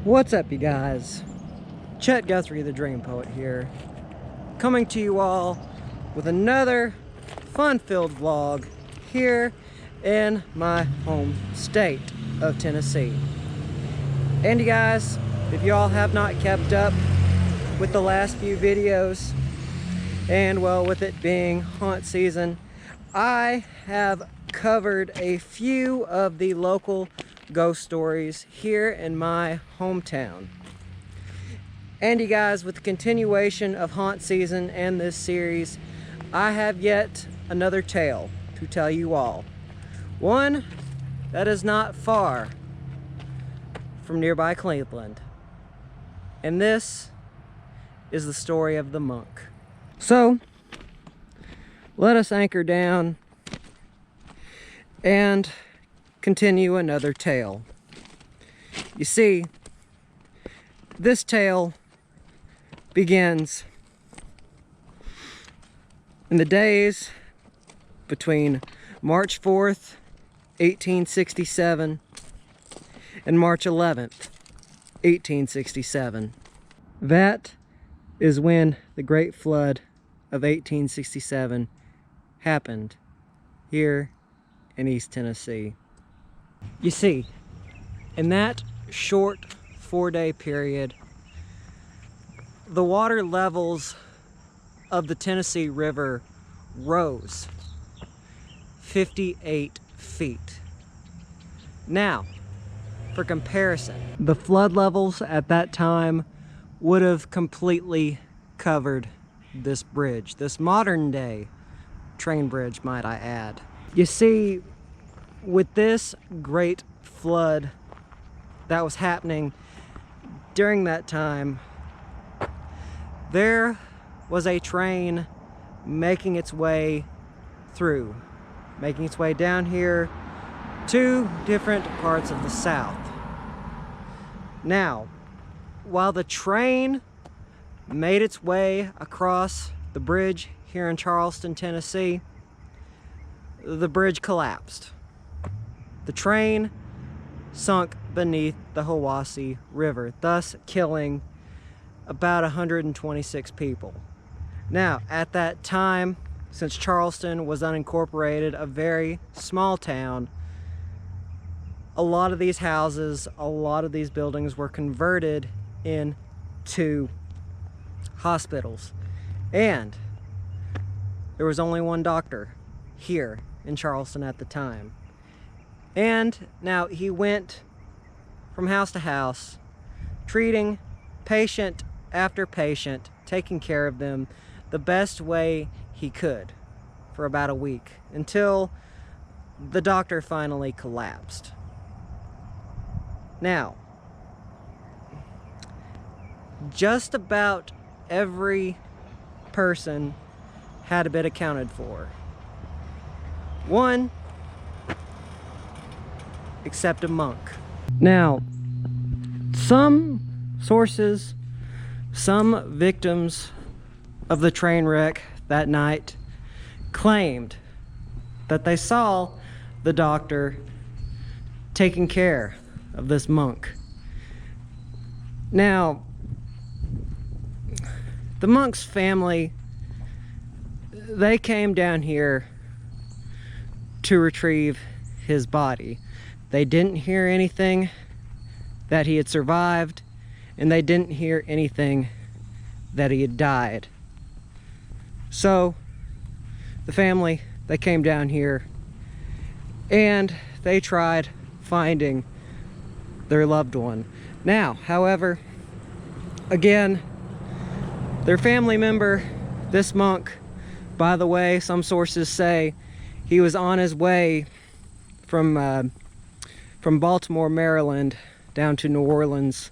What's up, you guys? Chet Guthrie, the Dream Poet here, coming to you all with another fun-filled vlog here in my home state of Tennessee. And you guys, if y'all have not kept up with the last few videos, and well, with it being haunt season, I have covered a few of the local ghost stories here in my hometown. And you guys, with the continuation of haunt season and this series, I have yet another tale to tell you all. One that is not far from nearby Cleveland. And this is the story of the monk. So, let us anchor down and continue another tale. You see, this tale begins in the days between March 4th, 1867 and March 11th, 1867. That is when the Great Flood of 1867 happened here in East Tennessee. You see, in that short 4-day period, the water levels of the Tennessee River rose 58 feet. Now, for comparison, the flood levels at that time would have completely covered this bridge, this modern day train bridge, might I add. You see, with this great flood that was happening during that time, there was a train making its way through, making its way down here to different parts of the South. Now, while the train made its way across the bridge here in Charleston, Tennessee, the bridge collapsed. The train sunk beneath the Hiwassee River, thus killing about 126 people. Now, at that time, since Charleston was unincorporated, a very small town, a lot of these houses, a lot of these buildings were converted into hospitals. And there was only one doctor here in Charleston at the time. And now he went from house to house, treating patient after patient, taking care of them the best way he could for about a week, until the doctor finally collapsed. Now, just about every person had been accounted for. One, except a monk. Now, some sources, some victims of the train wreck that night claimed that they saw the doctor taking care of this monk. Now, the monk's family, they came down here to retrieve his body. They didn't hear anything that he had survived, and they didn't hear anything that he had died. So the family, they came down here and they tried finding their loved one. Now, however, again, their family member, this monk, by the way, some sources say he was on his way from Baltimore, Maryland, down to New Orleans.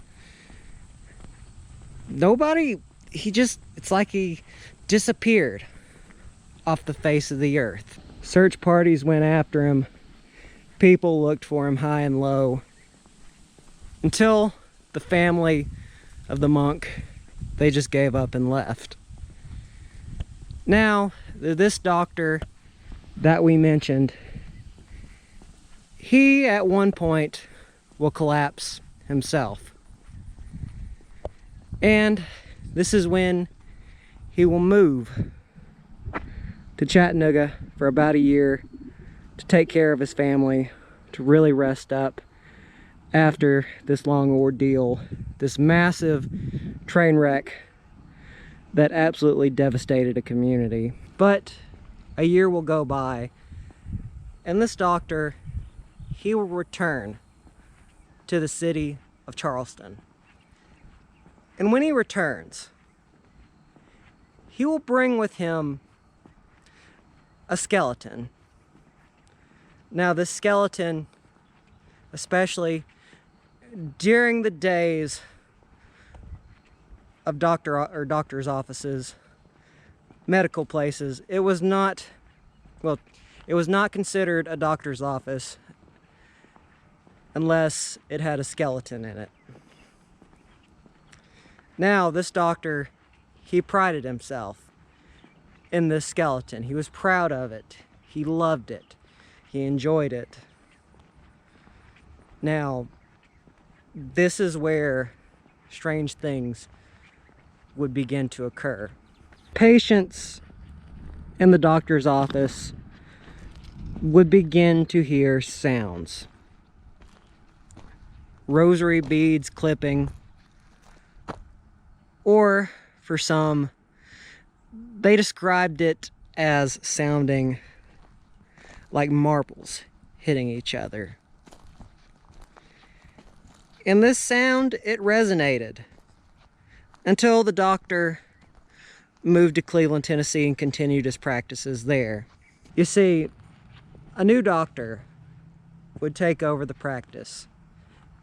It's like he disappeared off the face of the earth. Search parties went after him. People looked for him high and low, until the family of the monk, they just gave up and left. Now, this doctor that we mentioned, he at one point will collapse himself. And this is when he will move to Chattanooga for about a year to take care of his family, to really rest up after this long ordeal, this massive train wreck that absolutely devastated a community. But a year will go by, and this doctor, he will return to the city of Charleston. And when he returns, he will bring with him a skeleton. Now, this skeleton, especially during the days of doctor's offices, medical places, it was not considered a doctor's office unless it had a skeleton in it. Now, this doctor, he prided himself in this skeleton. He was proud of it. He loved it. He enjoyed it. Now, this is where strange things would begin to occur. Patients in the doctor's office would begin to hear sounds. Rosary beads clipping, or for some, they described it as sounding like marbles hitting each other. And this sound, it resonated until the doctor moved to Cleveland, Tennessee and continued his practices there. You see, a new doctor would take over the practice,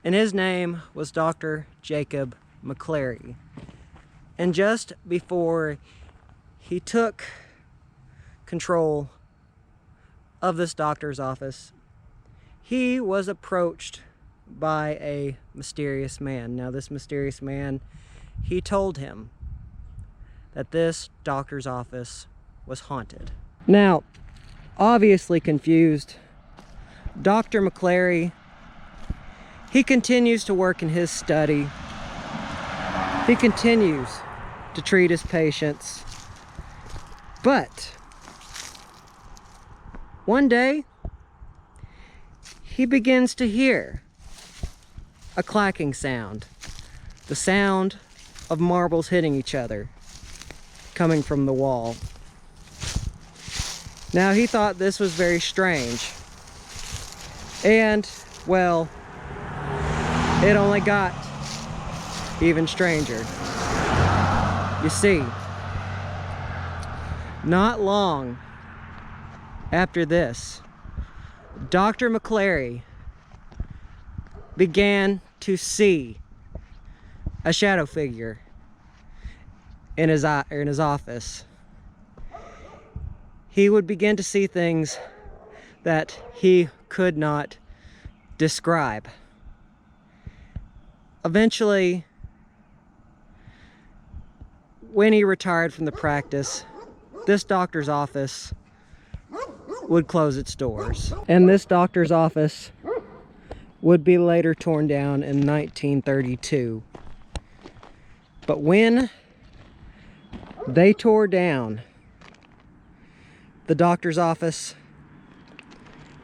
and his name was Dr. Jacob McClary. And just before he took control of this doctor's office, he was approached by a mysterious man. Now, this mysterious man, he told him that this doctor's office was haunted. Now, obviously confused, Dr. McClary, he continues to work in his study. He continues to treat his patients. But one day, he begins to hear a clacking sound, the sound of marbles hitting each other, coming from the wall. Now, he thought this was very strange, and, well, it only got even stranger. You see, not long after this, Dr. McClary began to see a shadow figure in his office. He would begin to see things that he could not describe. Eventually, when he retired from the practice, this doctor's office would close its doors. And this doctor's office would be later torn down in 1932. But when they tore down the doctor's office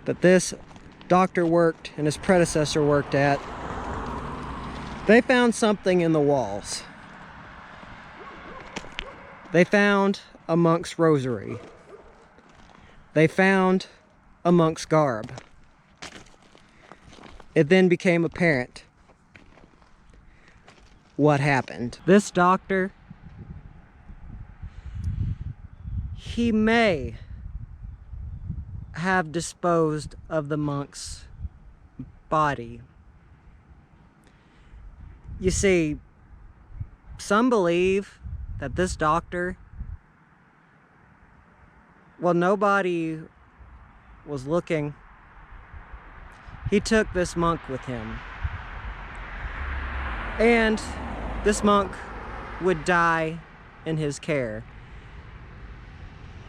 that this doctor worked and his predecessor worked at, they found something in the walls. They found a monk's rosary. They found a monk's garb. It then became apparent what happened. This doctor, he may have disposed of the monk's body. You see, some believe that this doctor, well, nobody was looking, he took this monk with him. And this monk would die in his care.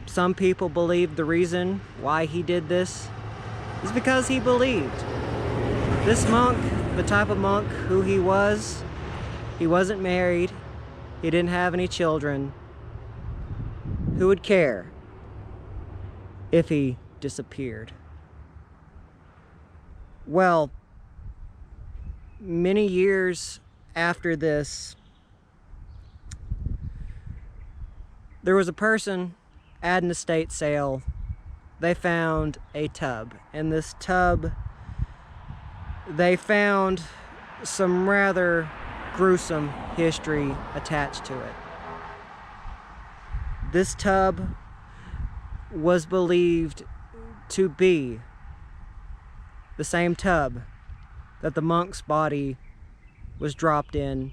Some people believe the reason why he did this is because he believed. This monk, the type of monk who he wasn't married, He didn't have any children. Who would care if he disappeared? Well, many years after this, there was a person at an estate sale. They found a tub. In this tub, they found some rather gruesome history attached to it. This tub was believed to be the same tub that the monk's body was dropped in,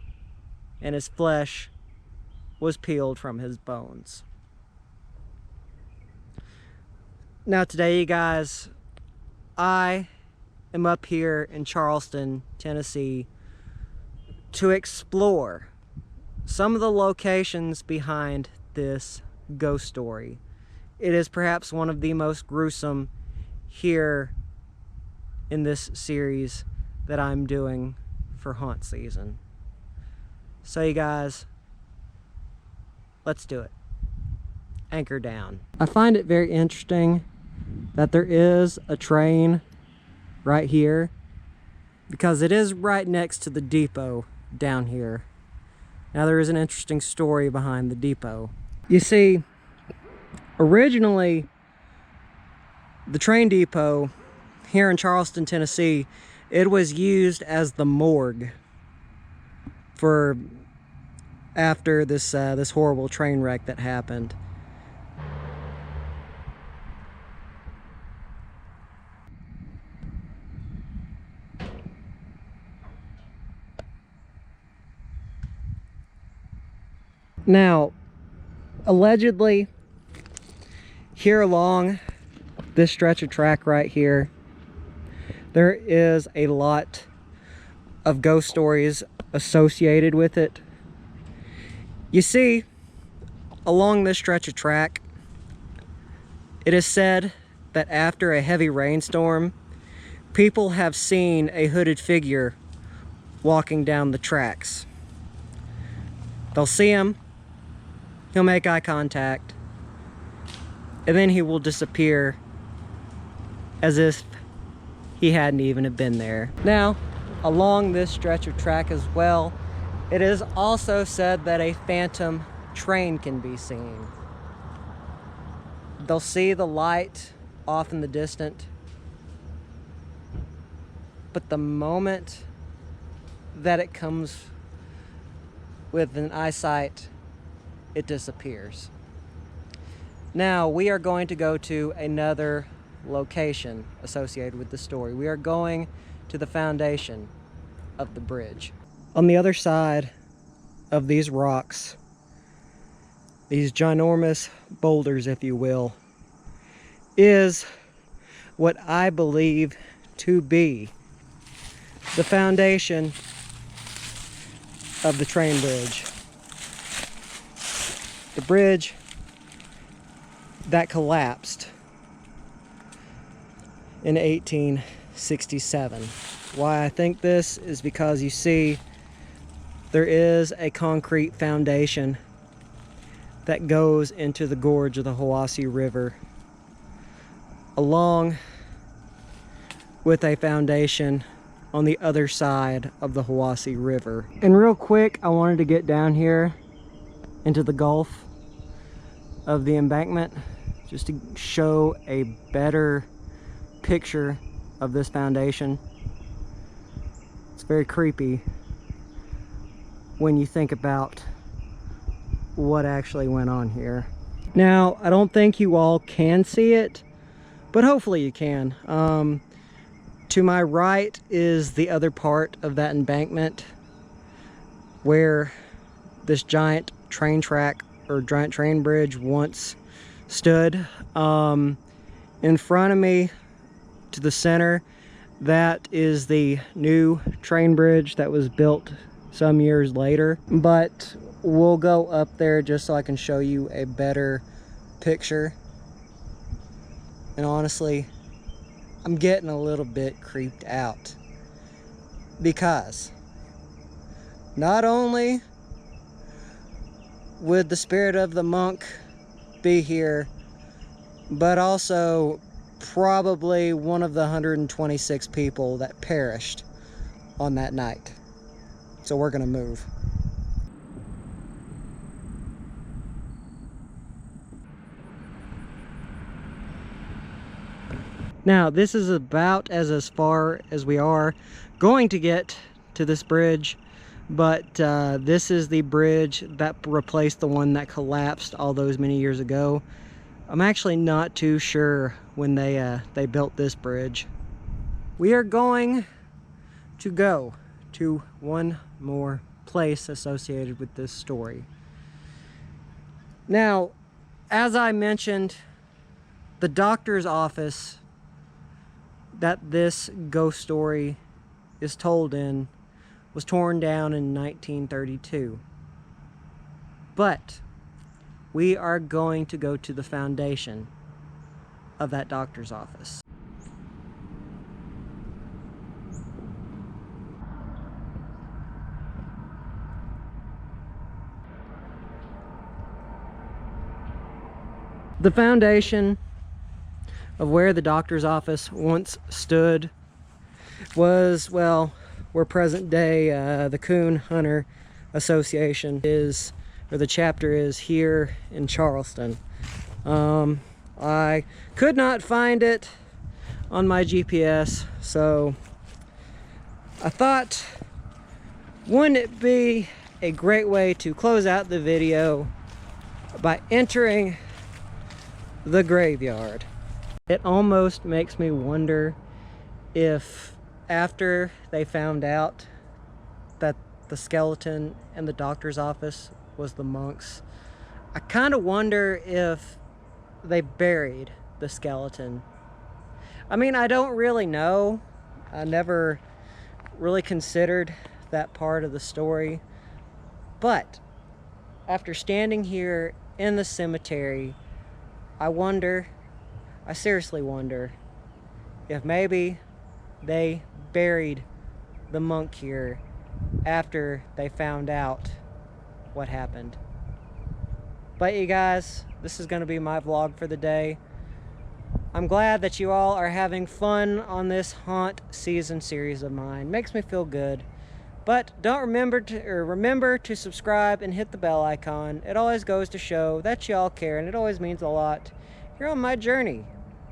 and his flesh was peeled from his bones. Now today, you guys, I am up here in Charleston, Tennessee, to explore some of the locations behind this ghost story. It is perhaps one of the most gruesome here in this series that I'm doing for haunt season. So you guys, let's do it. Anchor down. I find it very interesting that there is a train right here, because it is right next to the depot down here. Now there is an interesting story behind the depot. You see, originally the train depot here in Charleston, Tennessee, it was used as the morgue for after this this horrible train wreck that happened. Now, allegedly, here along this stretch of track right here, there is a lot of ghost stories associated with it. You see, along this stretch of track, it is said that after a heavy rainstorm, people have seen a hooded figure walking down the tracks. They'll see him, he'll make eye contact, and then he will disappear as if he hadn't even been there. Now, along this stretch of track as well, it is also said that a phantom train can be seen. They'll see the light off in the distance, but the moment that it comes with an eyesight, it disappears. Now, we are going to go to another location associated with the story. We are going to the foundation of the bridge. On the other side of these rocks, these ginormous boulders, if you will, is what I believe to be the foundation of the train bridge. The bridge that collapsed in 1867. Why I think this is because, you see, there is a concrete foundation that goes into the gorge of the Hiwassee River, along with a foundation on the other side of the Hiwassee River. And real quick, I wanted to get down here into the gulf of the embankment just to show a better picture of this foundation. It's very creepy when you think about what actually went on here. Now, I don't think you all can see it, but hopefully you can. To my right is the other part of that embankment where this giant train track or giant train bridge once stood. In front of me, to the center, that is the new train bridge that was built some years later. But we'll go up there just so I can show you a better picture. And honestly, I'm getting a little bit creeped out, because not only would the spirit of the monk be here, but also probably one of the 126 people that perished on that night. So we're gonna move. Now, this is about as far as we are going to get to this bridge, but this is the bridge that replaced the one that collapsed all those many years ago. I'm actually not too sure when they built this bridge. We are going to go to one more place associated with this story. Now, as I mentioned, the doctor's office that this ghost story is told in was torn down in 1932. But we are going to go to the foundation of that doctor's office. The foundation of where the doctor's office once stood was, well, where present day the Coon Hunter Association is, or the chapter is, here in Charleston. I could not find it on my GPS, so I thought, wouldn't it be a great way to close out the video by entering the graveyard? It almost makes me wonder if after they found out that the skeleton in the doctor's office was the monks, I kind of wonder if they buried the skeleton. I mean, I don't really know. I never really considered that part of the story. But after standing here in the cemetery, I seriously wonder if maybe they buried the monk here after they found out what happened. But you guys, this is going to be my vlog for the day. I'm glad that you all are having fun on this haunt season series of mine. Makes me feel good. But don't remember to subscribe and hit the bell icon. It always goes to show that y'all care, and it always means a lot. You're on my journey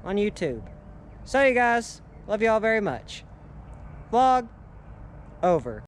on YouTube. So you guys, love y'all very much. Vlog over.